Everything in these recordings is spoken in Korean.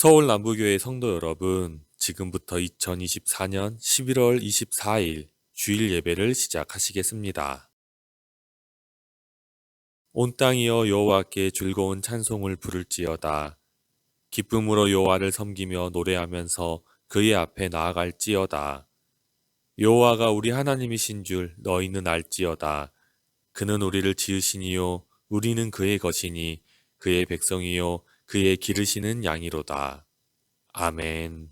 서울 남부교회 성도 여러분, 지금부터 2024년 11월 24일 주일 예배를 시작하시겠습니다. 온 땅이여 여호와께 즐거운 찬송을 부를지어다. 기쁨으로 여호와를 섬기며 노래하면서 그의 앞에 나아갈지어다. 여호와가 우리 하나님이신 줄 너희는 알지어다. 그는 우리를 지으시니요 우리는 그의 것이니 그의 백성이요 그의 기르시는 양이로다. 아멘.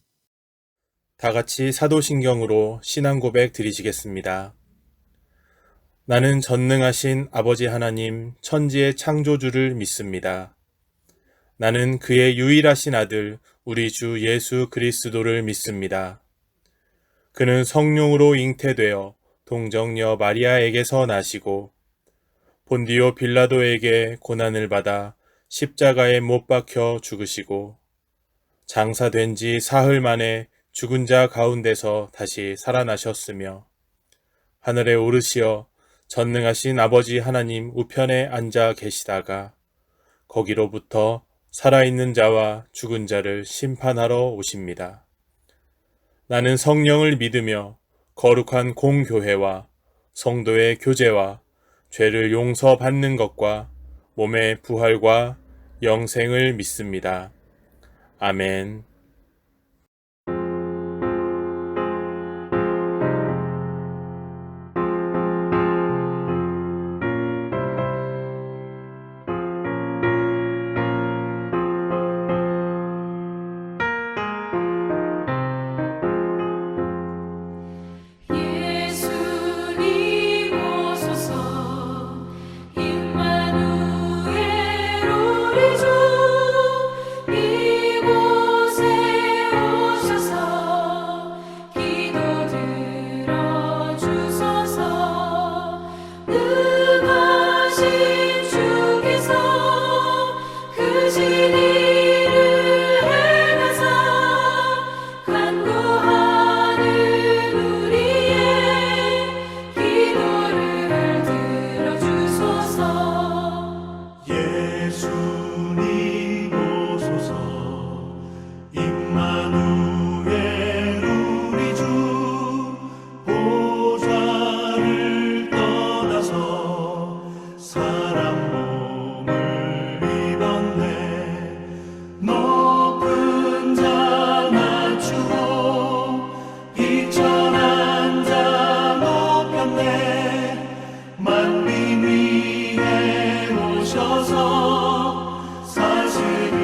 다 같이 사도신경으로 신앙 고백 드리시겠습니다. 나는 전능하신 아버지 하나님 천지의 창조주를 믿습니다. 나는 그의 유일하신 아들 우리 주 예수 그리스도를 믿습니다. 그는 성령으로 잉태되어 동정녀 마리아에게서 나시고 본디오 빌라도에게 고난을 받아 십자가에 못 박혀 죽으시고 장사된 지 사흘 만에 죽은 자 가운데서 다시 살아나셨으며 하늘에 오르시어 전능하신 아버지 하나님 우편에 앉아 계시다가 거기로부터 살아있는 자와 죽은 자를 심판하러 오십니다. 나는 성령을 믿으며 거룩한 공교회와 성도의 교제와 죄를 용서받는 것과 몸의 부활과 영생을 믿습니다. 아멘. 예수님 오소서 임마누엘 우리 주 이곳에 오셔서 기도 들어주소서 능하신 주께서 크신 일을 행하사 간구하는 우리의 기도를 들어주소서. 예수님 오소서 임마누엘 우리 주 보좌를 떠나서 사람 몸을 입었네 높은 자 낮추고 비천한 자 높였네 만민 위에 오셔서 사실을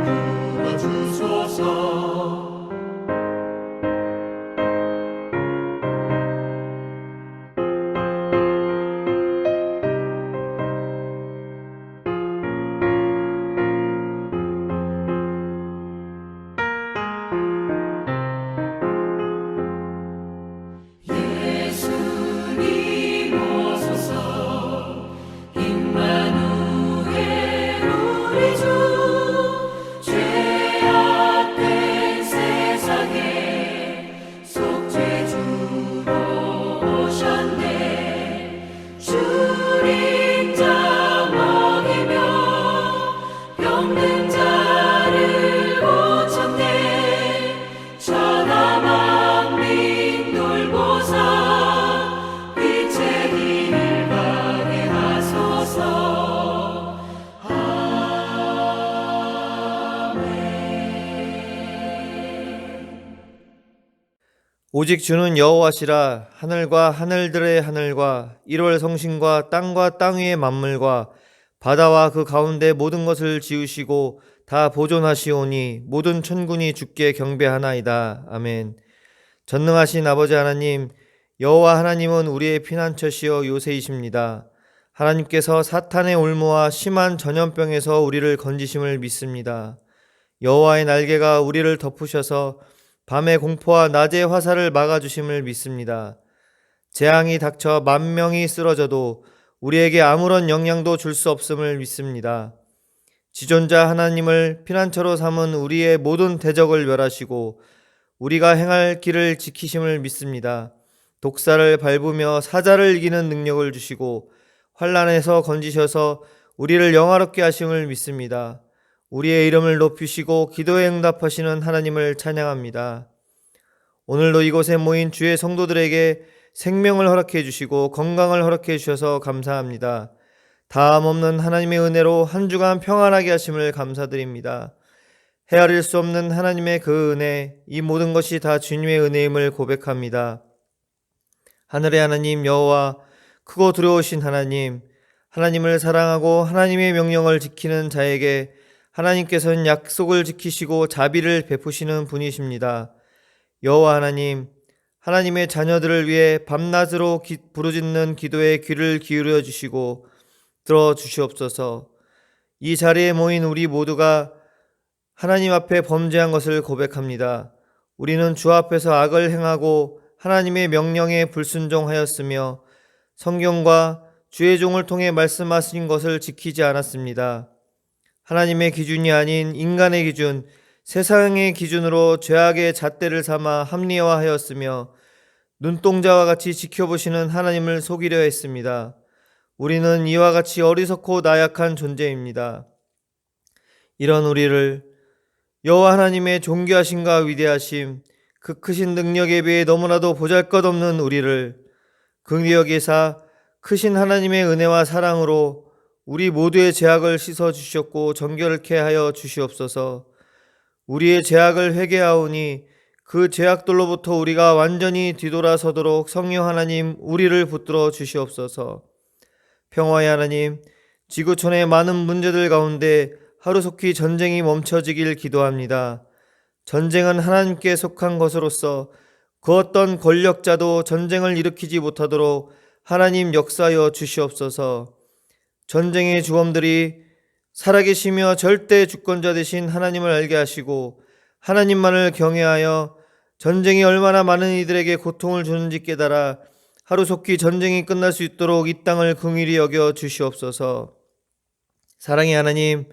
풀어주소서. 예수님 오소서 임마누엘 우리 주 죄악된 세상에 속죄주로 오셨네 주림자 먹이며 병든 자를 고쳤네 천하 만민 돌보사 빛의 길 가게 하소서. 오직 주는 여호와시라. 하늘과 하늘들의 하늘과 일월 성신과 땅과 땅 위의 만물과 바다와 그 가운데 모든 것을 지으시고 다 보존하시오니 모든 천군이 주께 경배하나이다. 아멘. 전능하신 아버지 하나님, 여호와 하나님은 우리의 피난처시여 요새이십니다. 하나님께서 사탄의 올무와 심한 전염병에서 우리를 건지심을 믿습니다. 여호와의 날개가 우리를 덮으셔서 밤의 공포와 낮의 화살을 막아주심을 믿습니다. 재앙이 닥쳐 만 명이 쓰러져도 우리에게 아무런 영향도 줄 수 없음을 믿습니다. 지존자 하나님을 피난처로 삼은 우리의 모든 대적을 멸하시고 우리가 행할 길을 지키심을 믿습니다. 독사를 밟으며 사자를 이기는 능력을 주시고 환난에서 건지셔서 우리를 영화롭게 하심을 믿습니다. 우리의 이름을 높이시고 기도에 응답하시는 하나님을 찬양합니다. 오늘도 이곳에 모인 주의 성도들에게 생명을 허락해 주시고 건강을 허락해 주셔서 감사합니다. 다함 없는 하나님의 은혜로 한 주간 평안하게 하심을 감사드립니다. 헤아릴 수 없는 하나님의 그 은혜, 이 모든 것이 다 주님의 은혜임을 고백합니다. 하늘의 하나님 여호와, 크고 두려우신 하나님, 하나님을 사랑하고 하나님의 명령을 지키는 자에게 하나님께서는 약속을 지키시고 자비를 베푸시는 분이십니다. 여호와 하나님, 하나님의 자녀들을 위해 밤낮으로 부르짖는 기도에 귀를 기울여 주시고 들어 주시옵소서. 이 자리에 모인 우리 모두가 하나님 앞에 범죄한 것을 고백합니다. 우리는 주 앞에서 악을 행하고 하나님의 명령에 불순종하였으며 성경과 주의 종을 통해 말씀하신 것을 지키지 않았습니다. 하나님의 기준이 아닌 인간의 기준, 세상의 기준으로 죄악의 잣대를 삼아 합리화하였으며 눈동자와 같이 지켜보시는 하나님을 속이려 했습니다. 우리는 이와 같이 어리석고 나약한 존재입니다. 이런 우리를 여호와 하나님의 존귀하심과 위대하심, 그 크신 능력에 비해 너무나도 보잘것없는 우리를 긍휼히 크신 하나님의 은혜와 사랑으로 우리 모두의 죄악을 씻어 주셨고 정결케 하여 주시옵소서. 우리의 죄악을 회개하오니 그 죄악들로부터 우리가 완전히 뒤돌아서도록 성령 하나님 우리를 붙들어 주시옵소서. 평화의 하나님, 지구촌의 많은 문제들 가운데 하루속히 전쟁이 멈춰지길 기도합니다. 전쟁은 하나님께 속한 것으로서 그 어떤 권력자도 전쟁을 일으키지 못하도록 하나님 역사하여 주시옵소서. 전쟁의 주범들이 살아계시며 절대 주권자 되신 하나님을 알게 하시고 하나님만을 경외하여 전쟁이 얼마나 많은 이들에게 고통을 주는지 깨달아 하루속히 전쟁이 끝날 수 있도록 이 땅을 긍휼히 여겨 주시옵소서. 사랑의 하나님,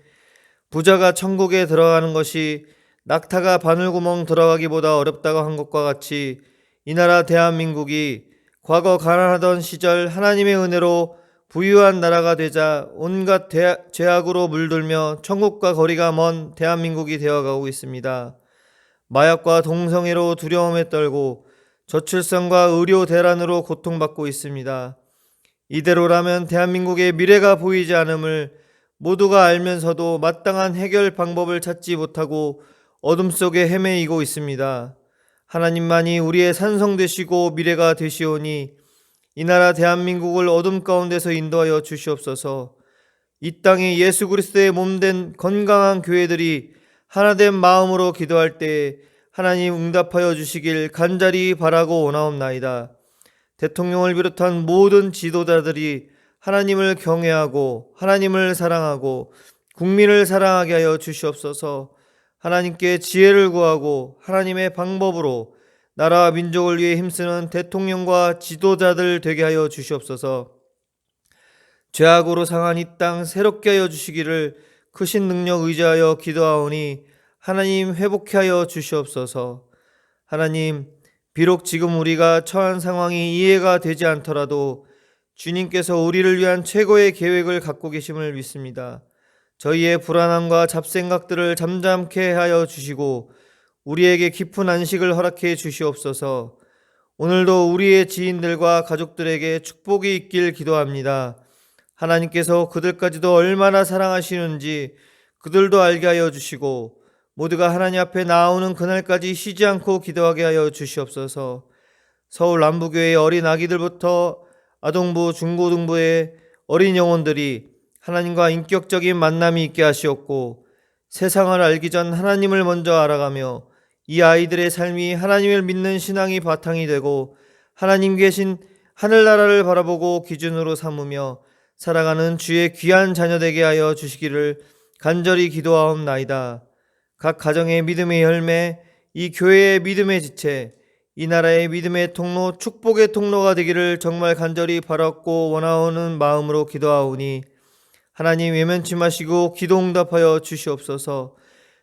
부자가 천국에 들어가는 것이 낙타가 바늘구멍 들어가기보다 어렵다고 한 것과 같이 이 나라 대한민국이 과거 가난하던 시절 하나님의 은혜로 부유한 나라가 되자 온갖 죄악으로 물들며 천국과 거리가 먼 대한민국이 되어가고 있습니다. 마약과 동성애로 두려움에 떨고 저출산과 의료 대란으로 고통받고 있습니다. 이대로라면 대한민국의 미래가 보이지 않음을 모두가 알면서도 마땅한 해결 방법을 찾지 못하고 어둠 속에 헤매이고 있습니다. 하나님만이 우리의 산성 되시고 미래가 되시오니 이 나라 대한민국을 어둠 가운데서 인도하여 주시옵소서. 이 땅에 예수 그리스도의 몸된 건강한 교회들이 하나된 마음으로 기도할 때에 하나님 응답하여 주시길 간절히 바라고 원하옵나이다. 대통령을 비롯한 모든 지도자들이 하나님을 경외하고 하나님을 사랑하고 국민을 사랑하게 하여 주시옵소서. 하나님께 지혜를 구하고 하나님의 방법으로 나라와 민족을 위해 힘쓰는 대통령과 지도자들 되게 하여 주시옵소서. 죄악으로 상한 이 땅 새롭게 하여 주시기를 크신 능력 의지하여 기도하오니 하나님 회복케 하여 주시옵소서. 하나님, 비록 지금 우리가 처한 상황이 이해가 되지 않더라도 주님께서 우리를 위한 최고의 계획을 갖고 계심을 믿습니다. 저희의 불안함과 잡생각들을 잠잠케 하여 주시고 우리에게 깊은 안식을 허락해 주시옵소서. 오늘도 우리의 지인들과 가족들에게 축복이 있길 기도합니다. 하나님께서 그들까지도 얼마나 사랑하시는지 그들도 알게 하여 주시고 모두가 하나님 앞에 나오는 그날까지 쉬지 않고 기도하게 하여 주시옵소서. 서울 남부교회의 어린 아기들부터 아동부, 중고등부의 어린 영혼들이 하나님과 인격적인 만남이 있게 하시옵고 세상을 알기 전 하나님을 먼저 알아가며 이 아이들의 삶이 하나님을 믿는 신앙이 바탕이 되고 하나님 계신 하늘나라를 바라보고 기준으로 삼으며 살아가는 주의 귀한 자녀 되게 하여 주시기를 간절히 기도하옵나이다. 각 가정의 믿음의 열매, 이 교회의 믿음의 지체, 이 나라의 믿음의 통로, 축복의 통로가 되기를 정말 간절히 바랐고 원하오는 마음으로 기도하오니 하나님 외면치 마시고 기도 응답하여 주시옵소서.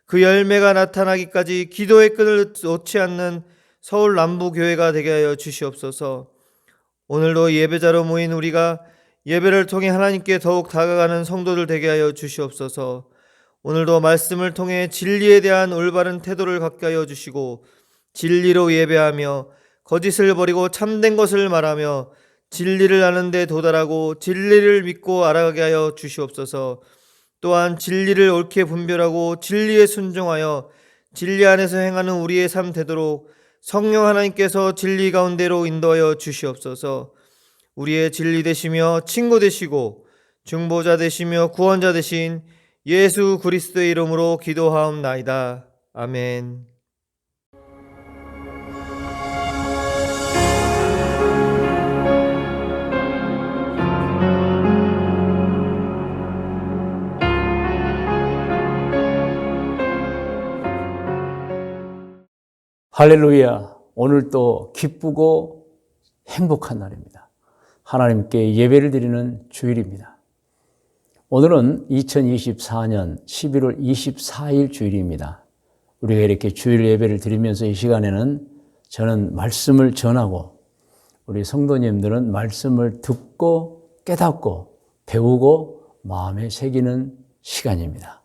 그 열매가 나타나기까지 기도의 끈을 놓지 않는 서울 남부교회가 되게 하여 주시옵소서. 오늘도 예배자로 모인 우리가 예배를 통해 하나님께 더욱 다가가는 성도들 되게 하여 주시옵소서. 오늘도 말씀을 통해 진리에 대한 올바른 태도를 갖게 하여 주시고 진리로 예배하며 거짓을 버리고 참된 것을 말하며 진리를 아는 데 도달하고 진리를 믿고 알아가게 하여 주시옵소서. 또한 진리를 옳게 분별하고 진리에 순종하여 진리 안에서 행하는 우리의 삶 되도록 성령 하나님께서 진리 가운데로 인도하여 주시옵소서. 우리의 진리 되시며 친구 되시고 중보자 되시며 구원자 되신 예수 그리스도의 이름으로 기도하옵나이다. 아멘. 할렐루야. 오늘 또 기쁘고 행복한 날입니다. 하나님께 예배를 드리는 주일입니다. 오늘은 2024년 11월 24일 주일입니다. 우리가 이렇게 주일 예배를 드리면서 이 시간에는 저는 말씀을 전하고 우리 성도님들은 말씀을 듣고 깨닫고 배우고 마음에 새기는 시간입니다.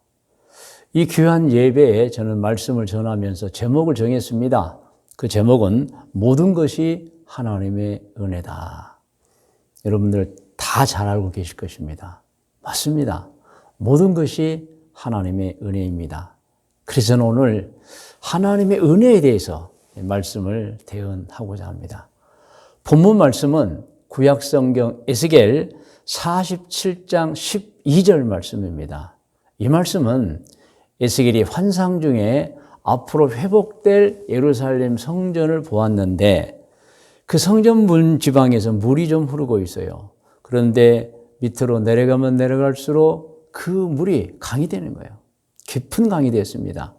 이 귀한 예배에 저는 말씀을 전하면서 제목을 정했습니다. 그 제목은 모든 것이 하나님의 은혜다. 여러분들 다 잘 알고 계실 것입니다. 맞습니다. 모든 것이 하나님의 은혜입니다. 그래서 저는 오늘 하나님의 은혜에 대해서 말씀을 대언하고자 합니다. 본문 말씀은 구약성경 에스겔 47장 12절 말씀입니다. 이 말씀은 에스겔이 환상 중에 앞으로 회복될 예루살렘 성전을 보았는데 그 성전 문 지방에서 물이 좀 흐르고 있어요. 그런데 밑으로 내려가면 내려갈수록 그 물이 강이 되는 거예요. 깊은 강이 됐습니다.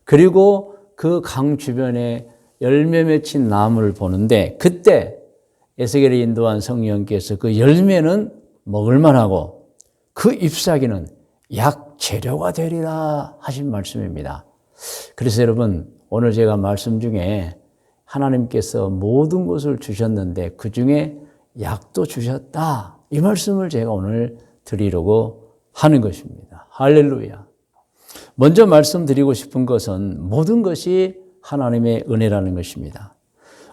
그리고 그 강 주변에 열매 맺힌 나무를 보는데 그때 에스겔이 인도한 성령께서 그 열매는 먹을 만하고 그 잎사귀는 약 재료가 되리라 하신 말씀입니다. 그래서 여러분 오늘 제가 말씀 중에 하나님께서 모든 것을 주셨는데 그 중에 약도 주셨다. 이 말씀을 제가 오늘 드리려고 하는 것입니다. 할렐루야. 먼저 말씀드리고 싶은 것은 모든 것이 하나님의 은혜라는 것입니다.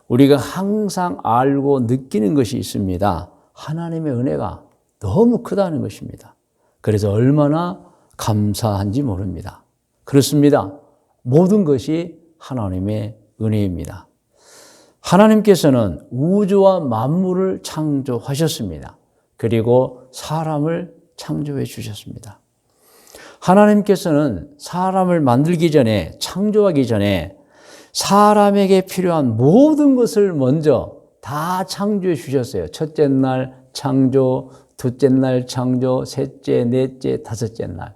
우리가 항상 알고 느끼는 것이 있습니다. 하나님의 은혜가 너무 크다는 것입니다. 그래서 얼마나 감사한지 모릅니다. 그렇습니다. 모든 것이 하나님의 은혜입니다. 하나님께서는 우주와 만물을 창조하셨습니다. 그리고 사람을 창조해 주셨습니다. 하나님께서는 사람을 만들기 전에, 창조하기 전에 사람에게 필요한 모든 것을 먼저 다 창조해 주셨어요. 첫째 날 창조, 둘째 날 창조, 셋째, 넷째, 다섯째 날.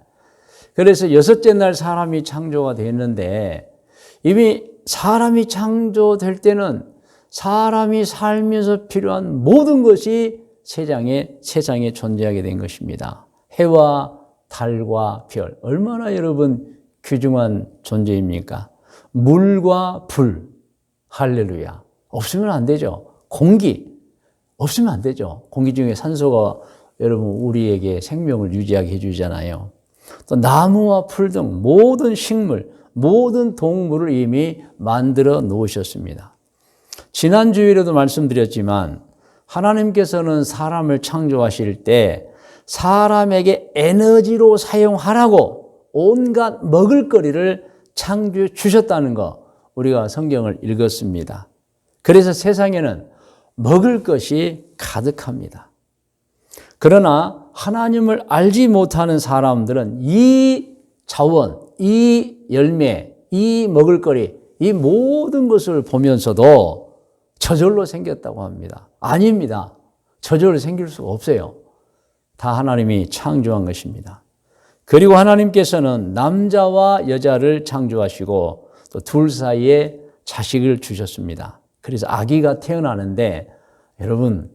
그래서 여섯째 날 사람이 창조가 됐는데 이미 사람이 창조될 때는 사람이 살면서 필요한 모든 것이 세상에 존재하게 된 것입니다. 해와 달과 별, 얼마나 여러분 귀중한 존재입니까? 물과 불, 할렐루야. 없으면 안 되죠. 공기, 없으면 안 되죠. 공기 중에 산소가 여러분 우리에게 생명을 유지하게 해주잖아요. 또 나무와 풀 등 모든 식물, 모든 동물을 이미 만들어 놓으셨습니다. 지난 주일에도 말씀드렸지만 하나님께서는 사람을 창조하실 때 사람에게 에너지로 사용하라고 온갖 먹을거리를 창조해 주셨다는 거 우리가 성경을 읽었습니다. 그래서 세상에는 먹을 것이 가득합니다. 그러나 하나님을 알지 못하는 사람들은 이 자원, 이 열매, 이 먹을거리, 이 모든 것을 보면서도 저절로 생겼다고 합니다. 아닙니다. 저절로 생길 수가 없어요. 다 하나님이 창조한 것입니다. 그리고 하나님께서는 남자와 여자를 창조하시고 또 둘 사이에 자식을 주셨습니다. 그래서 아기가 태어나는데 여러분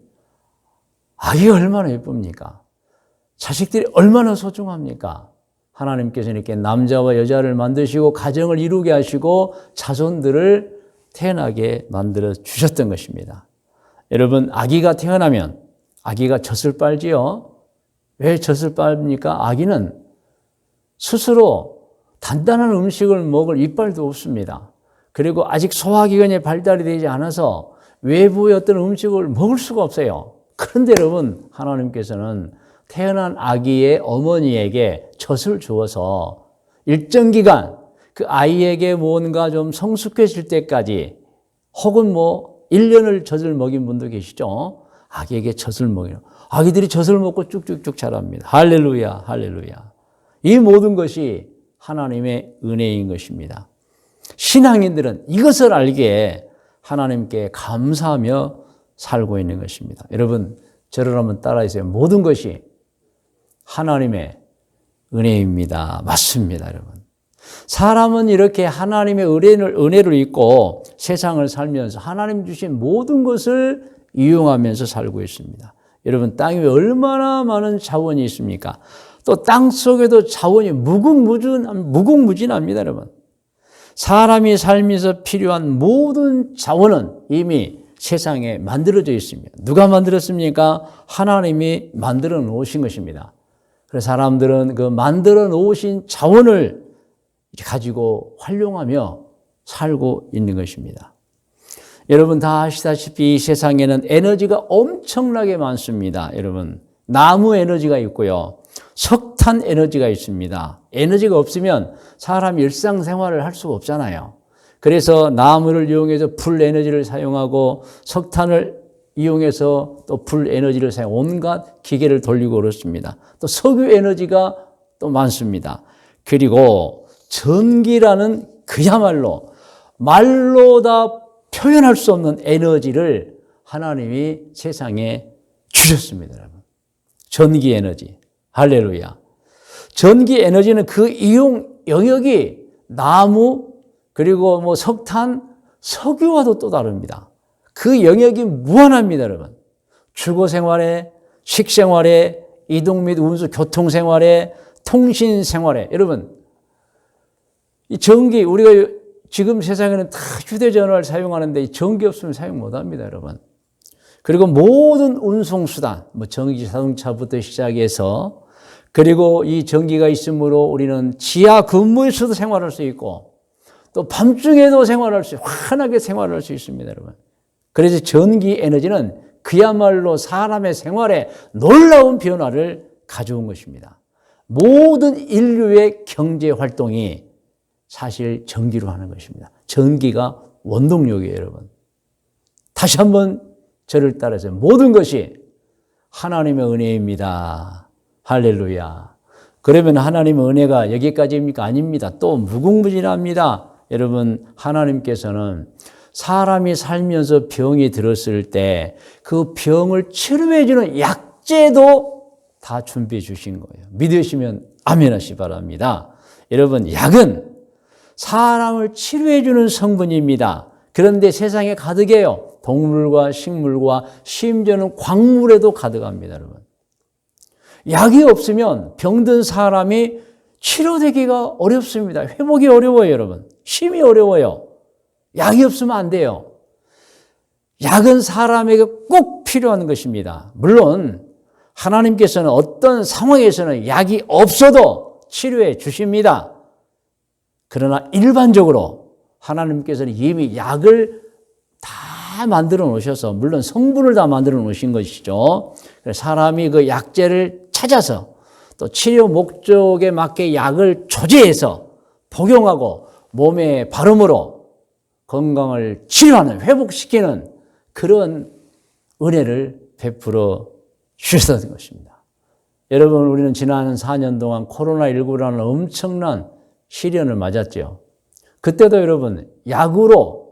아기가 얼마나 예쁩니까? 자식들이 얼마나 소중합니까? 하나님께서 이렇게 남자와 여자를 만드시고 가정을 이루게 하시고 자손들을 태어나게 만들어 주셨던 것입니다. 여러분 아기가 태어나면 아기가 젖을 빨지요. 왜 젖을 빱니까? 아기는 스스로 단단한 음식을 먹을 이빨도 없습니다. 그리고 아직 소화기관이 발달이 되지 않아서 외부의 어떤 음식을 먹을 수가 없어요. 그런데 여러분, 하나님께서는 태어난 아기의 어머니에게 젖을 주어서 일정 기간 그 아이에게 뭔가 좀 성숙해질 때까지, 혹은 1년을 젖을 먹인 분도 계시죠. 아기에게 젖을 먹이는, 아기들이 젖을 먹고 쭉쭉쭉 자랍니다. 할렐루야, 할렐루야. 이 모든 것이 하나님의 은혜인 것입니다. 신앙인들은 이것을 알기에 하나님께 감사하며 살고 있는 것입니다. 여러분, 저를 한번 따라하세요. 모든 것이 하나님의 은혜입니다. 맞습니다, 여러분. 사람은 이렇게 하나님의 은혜를 잊고 세상을 살면서 하나님 주신 모든 것을 이용하면서 살고 있습니다. 여러분, 땅 위에 얼마나 많은 자원이 있습니까? 또 땅 속에도 자원이 무궁무진합니다, 여러분. 사람이 살면서 필요한 모든 자원은 이미 세상에 만들어져 있습니다. 누가 만들었습니까? 하나님이 만들어 놓으신 것입니다. 그래서 사람들은 그 만들어 놓으신 자원을 가지고 활용하며 살고 있는 것입니다. 여러분 다 아시다시피 이 세상에는 에너지가 엄청나게 많습니다. 여러분, 나무 에너지가 있고요, 석탄 에너지가 있습니다. 에너지가 없으면 사람이 일상생활을 할 수가 없잖아요. 그래서 나무를 이용해서 불 에너지를 사용하고 석탄을 이용해서 또 불 에너지를 사용, 온갖 기계를 돌리고 그렇습니다. 또 석유 에너지가 또 많습니다. 그리고 전기라는 그야말로 말로 다 표현할 수 없는 에너지를 하나님이 세상에 주셨습니다, 여러분. 전기 에너지. 할렐루야. 전기 에너지는 그 이용 영역이 나무, 그리고 석탄, 석유와도 또 다릅니다. 그 영역이 무한합니다, 여러분. 주거 생활에, 식생활에, 이동 및 운수, 교통 생활에, 통신 생활에. 여러분, 이 전기, 우리가 지금 세상에는 다 휴대전화를 사용하는데 이 전기 없으면 사용 못 합니다, 여러분. 그리고 모든 운송수단, 전기 자동차부터 시작해서, 그리고 이 전기가 있으므로 우리는 지하 근무에서도 생활할 수 있고, 또 밤중에도 생활할 수, 환하게 생활할 수 있습니다, 여러분. 그래서 전기 에너지는 그야말로 사람의 생활에 놀라운 변화를 가져온 것입니다. 모든 인류의 경제 활동이 사실 전기로 하는 것입니다. 전기가 원동력이에요, 여러분. 다시 한번 저를 따라서 모든 것이 하나님의 은혜입니다. 할렐루야. 그러면 하나님의 은혜가 여기까지입니까? 아닙니다. 또 무궁무진합니다. 여러분, 하나님께서는 사람이 살면서 병이 들었을 때 그 병을 치료해 주는 약재도 다 준비해 주신 거예요. 믿으시면 아멘 하시 바랍니다. 여러분, 약은 사람을 치료해 주는 성분입니다. 그런데 세상에 가득해요. 동물과 식물과 심지어는 광물에도 가득합니다, 여러분. 약이 없으면 병든 사람이 치료되기가 어렵습니다. 회복이 어려워요, 여러분. 심히 어려워요. 약이 없으면 안 돼요. 약은 사람에게 꼭 필요한 것입니다. 물론 하나님께서는 어떤 상황에서는 약이 없어도 치료해 주십니다. 그러나 일반적으로 하나님께서는 이미 약을 다 만들어 놓으셔서, 물론 성분을 다 만들어 놓으신 것이죠. 사람이 그 약재를 찾아서 또 치료 목적에 맞게 약을 조제해서 복용하고 몸에 바름으로 건강을 치료하는, 회복시키는 그런 은혜를 베풀어 주셨던 것입니다. 여러분, 우리는 지난 4년 동안 코로나19라는 엄청난 시련을 맞았죠. 그때도 여러분, 약으로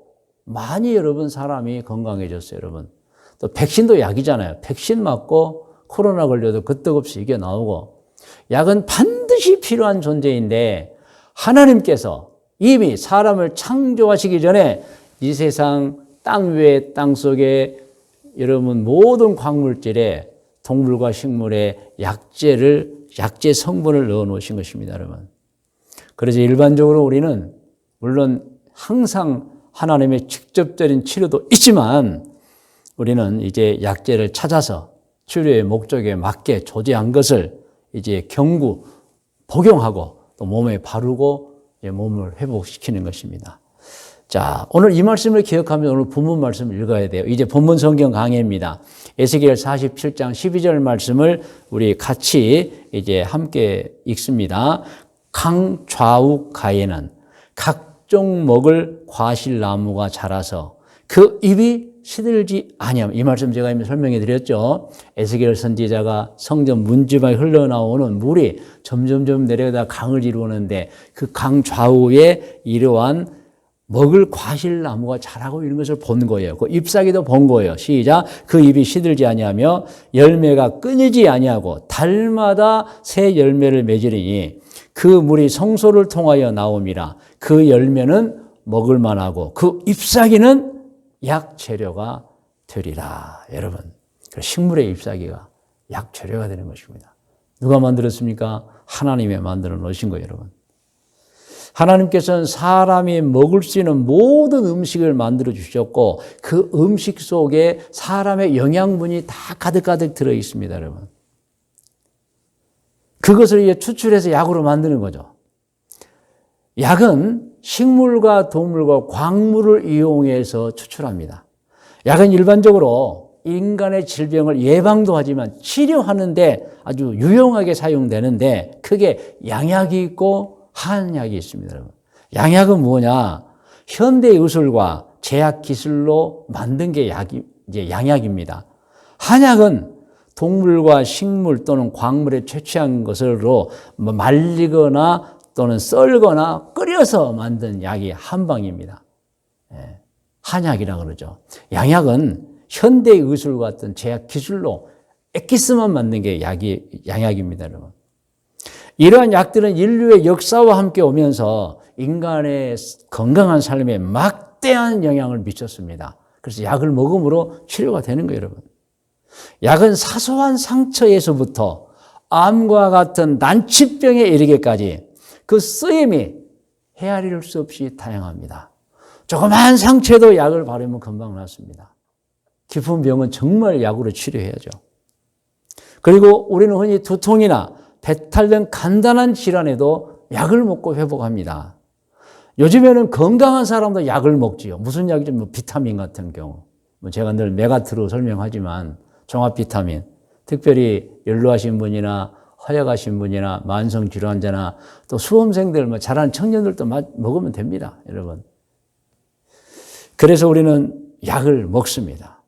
많이 여러분 사람이 건강해졌어요, 여러분. 또 백신도 약이잖아요. 백신 맞고 코로나 걸려도 끄떡없이 이겨나오고. 약은 반드시 필요한 존재인데 하나님께서 이미 사람을 창조하시기 전에 이 세상 땅 위에, 땅 속에 여러분 모든 광물질에 동물과 식물에 약재 성분을 넣어 놓으신 것입니다, 여러분. 그래서 일반적으로 우리는 물론 항상 하나님의 직접적인 치료도 있지만 우리는 이제 약재를 찾아서 치료의 목적에 맞게 조제한 것을 이제 복용하고 또 몸에 바르고 몸을 회복시키는 것입니다. 자, 오늘 이 말씀을 기억하면 오늘 본문 말씀을 읽어야 돼요. 이제 본문 성경 강해입니다. 에스겔 47장 12절 말씀을 우리 같이 이제 함께 읽습니다. 강 좌우 가에는 각종 먹을 과실나무가 자라서 그 잎이 시들지 아니함. 이 말씀 제가 이미 설명해 드렸죠. 에스겔 선지자가 성전 문지방에 흘러나오는 물이 점점점 내려가다 강을 이루는데 그 강 좌우에 이러한 먹을 과실나무가 자라고 있는 것을 본 거예요. 그 잎사귀도 본 거예요. 시작. 그 잎이 시들지 아니하며 열매가 끊이지 아니하고 달마다 새 열매를 맺으리니 그 물이 성소를 통하여 나옴이라. 그 열매는 먹을 만하고 그 잎사귀는 약재료가 되리라. 여러분, 식물의 잎사귀가 약재료가 되는 것입니다. 누가 만들었습니까? 하나님이 만들어 놓으신 거예요, 여러분. 하나님께서는 사람이 먹을 수 있는 모든 음식을 만들어 주셨고 그 음식 속에 사람의 영양분이 다 가득가득 들어 있습니다, 여러분. 그것을 이제 추출해서 약으로 만드는 거죠. 약은 식물과 동물과 광물을 이용해서 추출합니다. 약은 일반적으로 인간의 질병을 예방도 하지만 치료하는데 아주 유용하게 사용되는데 크게 양약이 있고 한약이 있습니다, 여러분. 양약은 뭐냐? 현대 의술과 제약 기술로 만든 게 이제 양약입니다. 한약은 동물과 식물 또는 광물에 채취한 것으로 말리거나 또는 썰거나 끓여서 만든 약이 한방입니다. 한약이라고 그러죠. 양약은 현대 의술 같은 제약 기술로 엑기스만 만든 게 양약입니다, 여러분. 이러한 약들은 인류의 역사와 함께 오면서 인간의 건강한 삶에 막대한 영향을 미쳤습니다. 그래서 약을 먹음으로 치료가 되는 거예요, 여러분. 약은 사소한 상처에서부터 암과 같은 난치병에 이르기까지 그 쓰임이 헤아릴 수 없이 다양합니다. 조그만 상처에도 약을 바르면 금방 낫습니다. 깊은 병은 정말 약으로 치료해야죠. 그리고 우리는 흔히 두통이나 배탈 등 간단한 질환에도 약을 먹고 회복합니다. 요즘에는 건강한 사람도 약을 먹지요. 무슨 약이죠? 뭐 비타민 같은 경우. 제가 늘 메가트로 설명하지만 종합 비타민, 특별히 연로하신 분이나 허약하신 분이나 만성 질환자나 또 수험생들, 자라는 청년들도 먹으면 됩니다, 여러분. 그래서 우리는 약을 먹습니다.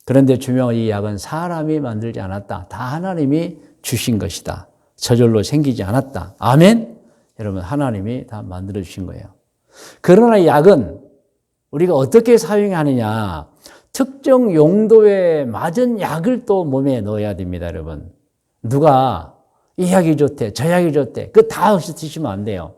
그런데 중요한 이 약은 사람이 만들지 않았다. 다 하나님이 주신 것이다. 저절로 생기지 않았다. 아멘? 여러분, 하나님이 다 만들어 주신 거예요. 그러나 약은 우리가 어떻게 사용하느냐, 특정 용도에 맞은 약을 또 몸에 넣어야 됩니다, 여러분. 누가 이 약이 좋대, 저 약이 좋대, 그거 다 없이 드시면 안 돼요.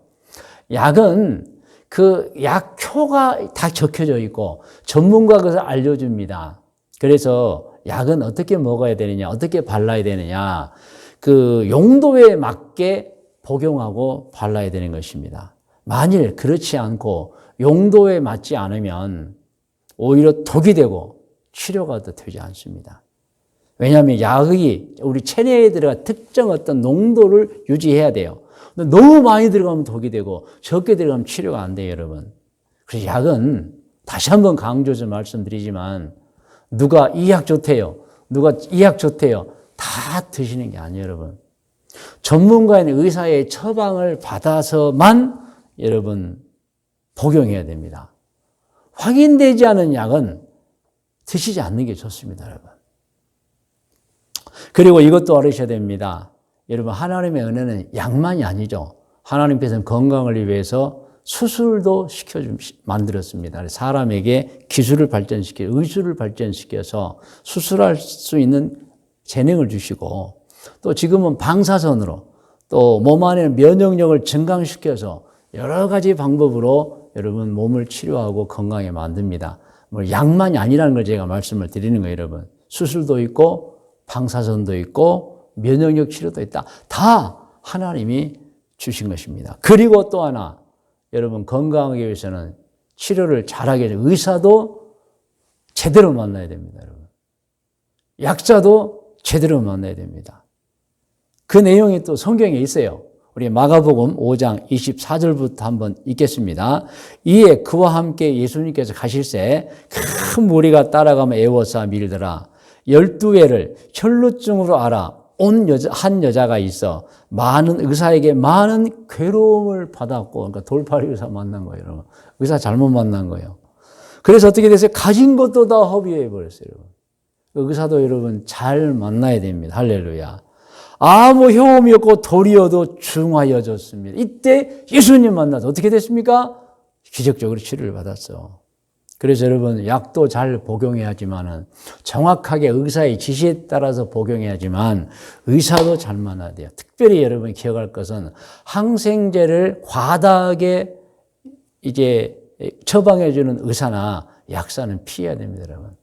약은 그 약효가 다 적혀져 있고 전문가가 그것을 알려줍니다. 그래서 약은 어떻게 먹어야 되느냐, 어떻게 발라야 되느냐, 그 용도에 맞게 복용하고 발라야 되는 것입니다. 만일 그렇지 않고 용도에 맞지 않으면 오히려 독이 되고 치료가 더 되지 않습니다. 왜냐하면 약이 우리 체내에 들어가 특정 어떤 농도를 유지해야 돼요. 근데 너무 많이 들어가면 독이 되고 적게 들어가면 치료가 안 돼요, 여러분. 그래서 약은 다시 한번 강조해서 말씀드리지만 누가 이 약 좋대요, 누가 이 약 좋대요, 다 드시는 게 아니에요, 여러분. 전문가인 의사의 처방을 받아서만 여러분 복용해야 됩니다. 확인되지 않은 약은 드시지 않는 게 좋습니다, 여러분. 그리고 이것도 알으셔야 됩니다. 여러분, 하나님의 은혜는 약만이 아니죠. 하나님께서는 건강을 위해서 수술도 만들었습니다. 사람에게 기술을 의술을 발전시켜서 수술할 수 있는 재능을 주시고, 또 지금은 방사선으로 또 몸 안에 면역력을 증강시켜서 여러 가지 방법으로 여러분 몸을 치료하고 건강하게 만듭니다. 뭐 약만이 아니라는 걸 제가 말씀을 드리는 거예요, 여러분. 수술도 있고 방사선도 있고 면역력 치료도 있다. 다 하나님이 주신 것입니다. 그리고 또 하나, 여러분 건강하기 위해서는 치료를 잘하게 위해서 의사도 제대로 만나야 됩니다, 여러분. 약사도 제대로 만나야 됩니다. 그 내용이 또 성경에 있어요. 우리 마가복음 5장 24절부터 한번 읽겠습니다. 이에 그와 함께 예수님께서 가실새 큰 무리가 따라가며 애워싸 밀더라. 12회를 혈루증으로 앓아 온 한 여자가 있어 많은 의사에게 많은 괴로움을 받았고, 그러니까 돌팔이 의사 만난 거예요. 여러분. 의사 잘못 만난 거예요. 그래서 어떻게 됐어요? 가진 것도 다 허비해 버렸어요. 여러분. 의사도 여러분 잘 만나야 됩니다. 할렐루야. 아무 효험이 없고 도리어도 중하여졌습니다. 이때 예수님 만나서 어떻게 됐습니까? 기적적으로 치료를 받았어. 그래서 여러분 약도 잘 복용해야지만은 정확하게 의사의 지시에 따라서 복용해야지만 의사도 잘 만나야 돼요. 특별히 여러분 기억할 것은 항생제를 과다하게 이제 처방해주는 의사나 약사는 피해야 됩니다, 여러분.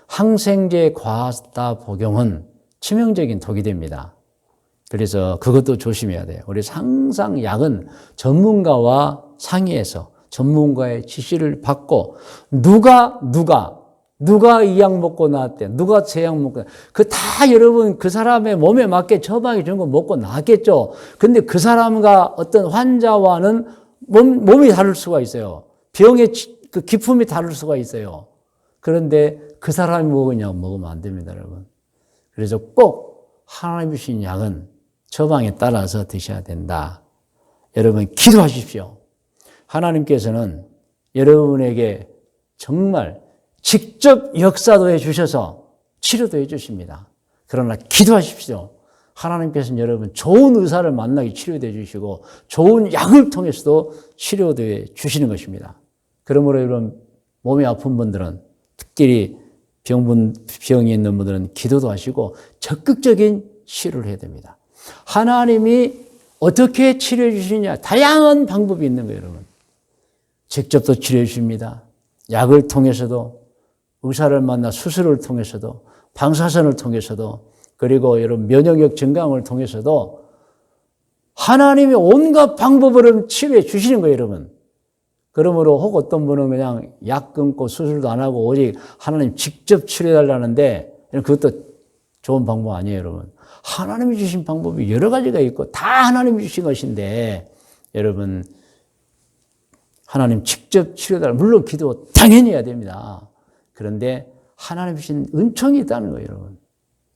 항생제 과다 복용은 치명적인 독이 됩니다. 그래서 그것도 조심해야 돼요. 우리 항상 약은 전문가와 상의해서 전문가의 지시를 받고 누가 이 약 먹고 나왔대, 누가 제 약 먹고 그 다 여러분 그 사람의 몸에 맞게 처방해 준 거 먹고 나왔겠죠. 근데 그 사람과 어떤 환자와는 몸이 다를 수가 있어요. 병의 그 기품이 다를 수가 있어요. 그런데 그 사람이 먹으면 안 됩니다, 여러분. 그래서 꼭 하나님이 주신 약은 처방에 따라서 드셔야 된다. 여러분 기도하십시오. 하나님께서는 여러분에게 정말 직접 역사도 해주셔서 치료도 해주십니다. 그러나 기도하십시오. 하나님께서는 여러분 좋은 의사를 만나게 치료도 해주시고 좋은 약을 통해서도 치료도 해주시는 것입니다. 그러므로 여러분 몸이 아픈 분들은 특히 병이 있는 분들은 기도도 하시고 적극적인 치료를 해야 됩니다. 하나님이 어떻게 치료해 주시냐? 다양한 방법이 있는 거예요, 여러분. 직접도 치료해 주십니다. 약을 통해서도, 의사를 만나 수술을 통해서도, 방사선을 통해서도, 그리고 여러분 면역력 증강을 통해서도 하나님이 온갖 방법으로 치료해 주시는 거예요, 여러분. 그러므로 혹 어떤 분은 그냥 약 끊고 수술도 안 하고 오직 하나님 직접 치료해 달라는데 그것도 좋은 방법 아니에요, 여러분. 하나님이 주신 방법이 여러 가지가 있고 다 하나님이 주신 것인데 여러분 하나님 직접 치료해달라. 물론 기도 당연히 해야 됩니다. 그런데 하나님 주신 은총이 있다는 거예요, 여러분.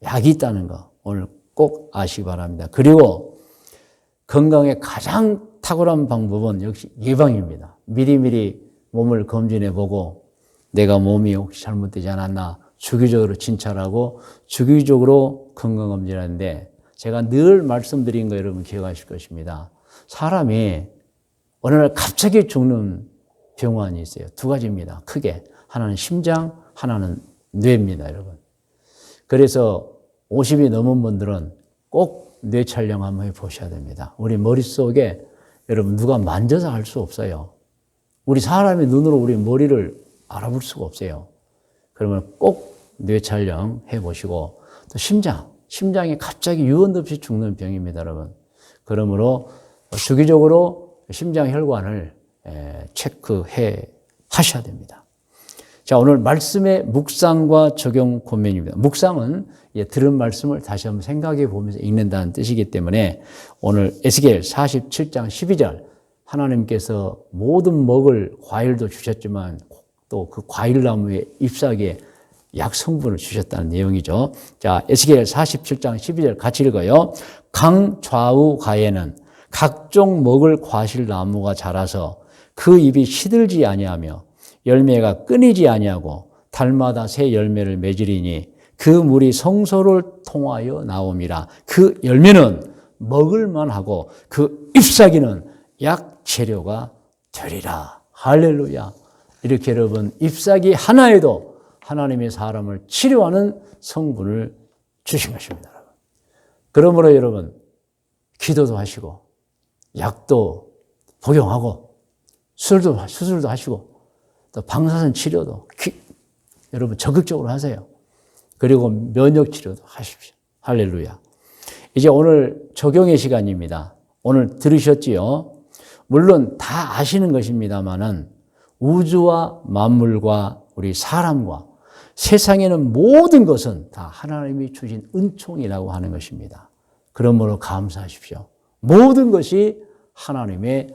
약이 있다는 거 오늘 꼭 아시기 바랍니다. 그리고 건강의 가장 탁월한 방법은 역시 예방입니다. 미리미리 몸을 검진해보고 내가 몸이 혹시 잘못되지 않았나 주기적으로 진찰하고 주기적으로 건강검진하는데 제가 늘 말씀드린 거 여러분 기억하실 것입니다. 사람이 어느 날 갑자기 죽는 병환이 있어요. 두 가지입니다. 크게. 하나는 심장, 하나는 뇌입니다, 여러분. 그래서 50이 넘은 분들은 꼭 뇌 촬영 한번 해보셔야 됩니다. 우리 머릿속에 여러분 누가 만져서 알 수 없어요. 우리 사람의 눈으로 우리 머리를 알아볼 수가 없어요. 그러면 꼭 뇌 촬영 해보시고 또 심장이 갑자기 유언 없이 죽는 병입니다, 여러분. 그러므로 주기적으로 심장 혈관을 체크해 하셔야 됩니다. 자, 오늘 말씀의 묵상과 적용 고민입니다. 묵상은 들은 말씀을 다시 한번 생각해 보면서 읽는다는 뜻이기 때문에 오늘 에스겔 47장 12절 하나님께서 모든 먹을 과일도 주셨지만 또 그 과일나무의 잎사귀에 약 성분을 주셨다는 내용이죠. 자, 에스겔 47장 12절 같이 읽어요. 강 좌우 가에는 각종 먹을 과실나무가 자라서 그 잎이 시들지 아니하며 열매가 끊이지 아니하고 달마다 새 열매를 맺으리니 그 물이 성소를 통하여 나옴이라. 그 열매는 먹을만 하고 그 잎사귀는 약 재료가 되리라. 할렐루야. 이렇게 여러분 잎사귀 하나에도 하나님의 사람을 치료하는 성분을 주신 것입니다. 그러므로 여러분 기도도 하시고 약도 복용하고 수술도 하시고 또 방사선 치료도 여러분 적극적으로 하세요. 그리고 면역 치료도 하십시오. 할렐루야. 이제 오늘 적용의 시간입니다. 오늘 들으셨지요? 물론 다 아시는 것입니다만은 우주와 만물과 우리 사람과 세상에는 모든 것은 다 하나님이 주신 은총이라고 하는 것입니다. 그러므로 감사하십시오. 모든 것이 하나님의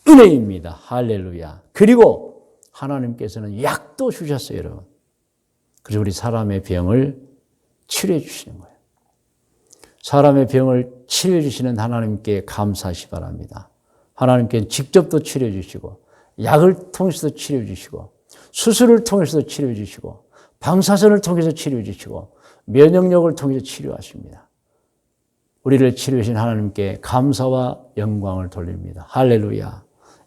은혜입니다. 할렐루야. 그리고 하나님께서는 약도 주셨어요, 여러분. 그래서 우리 사람의 병을 치료해 주시는 거예요. 사람의 병을 치료해 주시는 하나님께 감사하시 바랍니다. 하나님께 직접 또 치료해 주시고, 약을 통해서도 치료해 주시고, 수술을 통해서도 치료해 주시고, 방사선을 통해서 치료해 주시고, 면역력을 통해서 치료하십니다. 우리를 치료해 주신 하나님께 감사와 영광을 돌립니다. 할렐루야.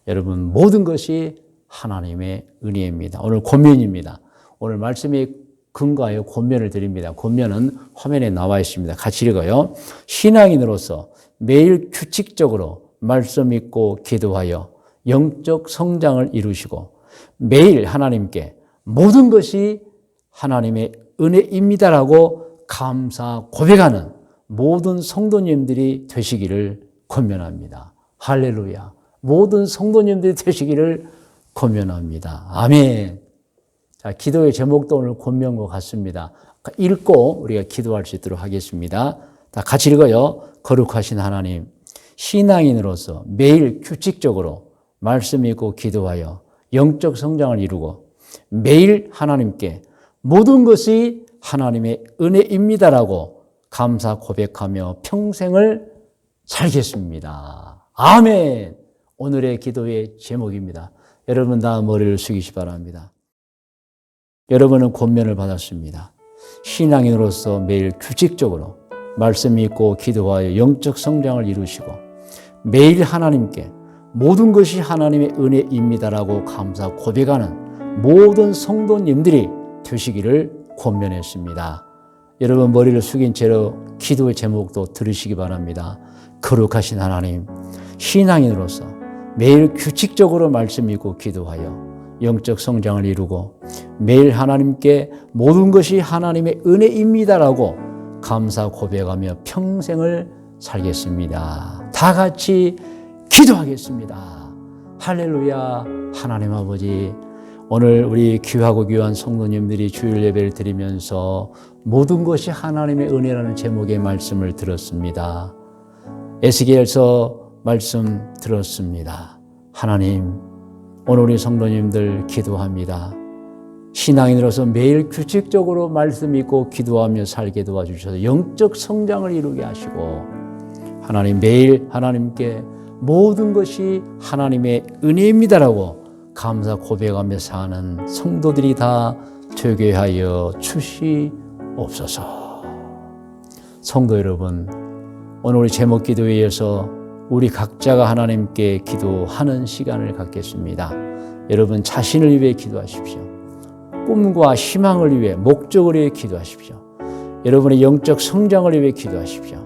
여러분, 모든 것이 하나님의 은혜입니다. 오늘 권면입니다. 오늘 말씀에 근거하여 권면을 드립니다. 권면은 화면에 나와 있습니다. 같이 읽어요. 신앙인으로서 매일 규칙적으로 말씀 읽고 기도하여 영적 성장을 이루시고 매일 하나님께 모든 것이 하나님의 은혜입니다라고 감사 고백하는 모든 성도님들이 되시기를 권면합니다. 할렐루야. 모든 성도님들이 되시기를 권면합니다. 아멘. 자, 기도의 제목도 오늘 권면과 같습니다. 읽고 우리가 기도할 수 있도록 하겠습니다. 다 같이 읽어요. 거룩하신 하나님, 신앙인으로서 매일 규칙적으로 말씀 읽고 기도하여 영적 성장을 이루고 매일 하나님께 모든 것이 하나님의 은혜입니다라고 감사 고백하며 평생을 살겠습니다. 아멘. 오늘의 기도의 제목입니다. 여러분 다 머리를 숙이시 바랍니다. 여러분은 권면을 받았습니다. 신앙인으로서 매일 규칙적으로 말씀 읽고 기도하여 영적 성장을 이루시고 매일 하나님께 모든 것이 하나님의 은혜입니다라고 감사 고백하는 모든 성도님들이 되시기를 권면했습니다. 여러분 머리를 숙인 채로 기도의 제목도 들으시기 바랍니다. 거룩하신 하나님, 신앙인으로서 매일 규칙적으로 말씀 읽고 기도하여 영적 성장을 이루고 매일 하나님께 모든 것이 하나님의 은혜입니다라고 감사 고백하며 평생을 살겠습니다. 다 같이 기도하겠습니다. 할렐루야. 하나님 아버지, 오늘 우리 귀하고 귀한 성도님들이 주일 예배를 드리면서 모든 것이 하나님의 은혜라는 제목의 말씀을 들었습니다. 에스겔서 말씀 들었습니다. 하나님, 오늘 우리 성도님들 기도합니다. 신앙인으로서 매일 규칙적으로 말씀 읽고 기도하며 살게 도와주셔서 영적 성장을 이루게 하시고 하나님 매일 하나님께 모든 것이 하나님의 은혜입니다라고 감사 고백하며 사는 성도들이 다 되게 하여 주시옵소서. 성도 여러분, 오늘 우리 제목 기도회에서 우리 각자가 하나님께 기도하는 시간을 갖겠습니다. 여러분 자신을 위해 기도하십시오. 꿈과 희망을 위해, 목적을 위해 기도하십시오. 여러분의 영적 성장을 위해 기도하십시오.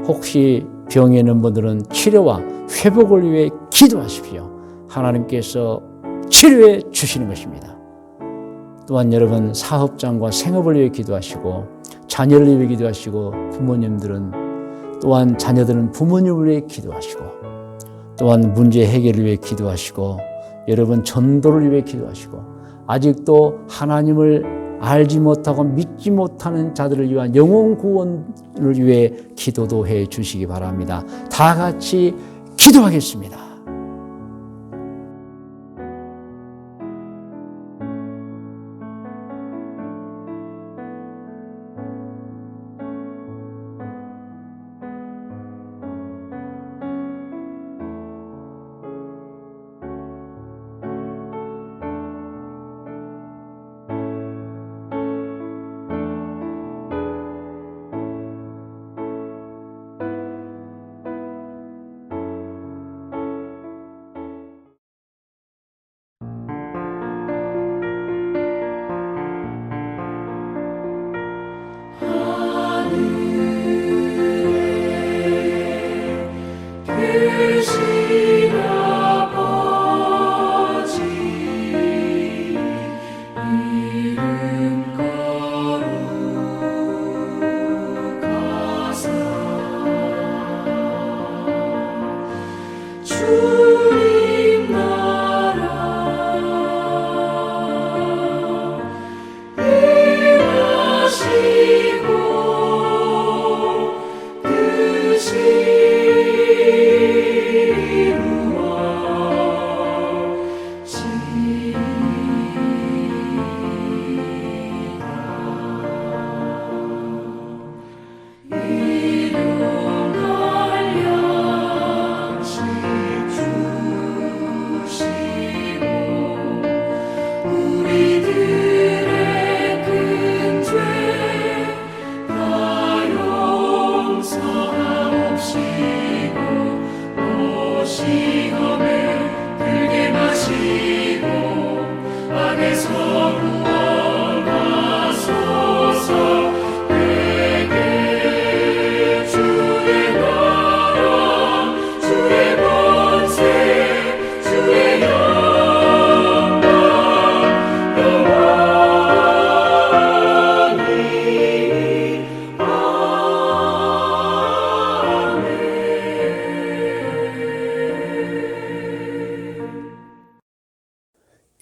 혹시 병이 있는 분들은 치료와 회복을 위해 기도하십시오. 하나님께서 치료해 주시는 것입니다. 또한 여러분 사업장과 생업을 위해 기도하시고 자녀를 위해 기도하시고 부모님들은 또한 자녀들은 부모님을 위해 기도하시고 또한 문제 해결을 위해 기도하시고 여러분 전도를 위해 기도하시고 아직도 하나님을 알지 못하고 믿지 못하는 자들을 위한 영혼 구원을 위해 기도도 해 주시기 바랍니다. 다 같이 기도하겠습니다.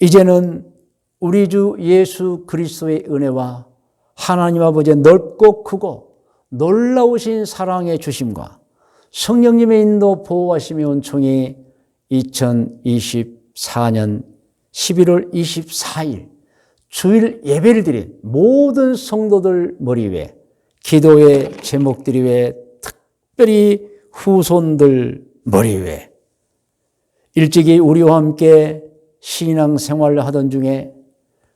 이제는 우리 주 예수 그리스도의 은혜와 하나님 아버지의 넓고 크고 놀라우신 사랑의 주심과 성령님의 인도 보호하심의 은총이 2024년 11월 24일 주일 예배를 드린 모든 성도들 머리 위에, 기도의 제목들이 위에, 특별히 후손들 머리 위에, 일찍이 우리와 함께 신앙생활을 하던 중에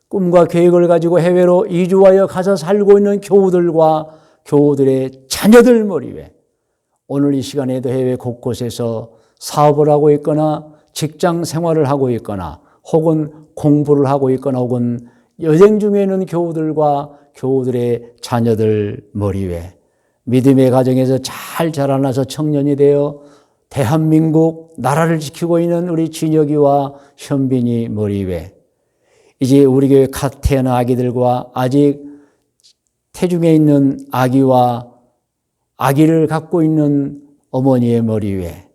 꿈과 계획을 가지고 해외로 이주하여 가서 살고 있는 교우들과 교우들의 자녀들 머리 위에, 오늘 이 시간에도 해외 곳곳에서 사업을 하고 있거나 직장 생활을 하고 있거나 혹은 공부를 하고 있거나 혹은 여행 중에 있는 교우들과 교우들의 자녀들 머리 위에, 믿음의 가정에서 잘 자라나서 청년이 되어 대한민국 나라를 지키고 있는 우리 진혁이와 현빈이 머리 위에, 이제 우리 교회 갓 태어난 아기들과 아직 태중에 있는 아기와 아기를 갖고 있는 어머니의 머리 위에,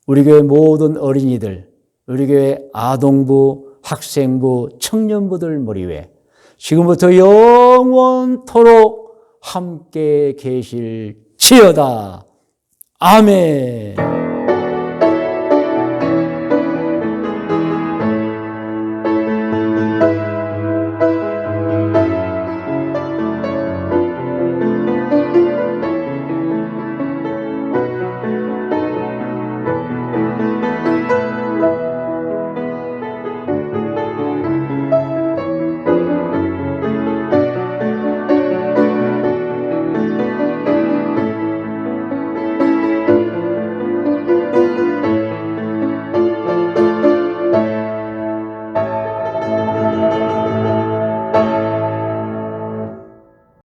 우리 교회 모든 어린이들, 우리 교회 아동부, 학생부, 청년부들 머리 위에 지금부터 영원토록 함께 계실지어다. 아멘.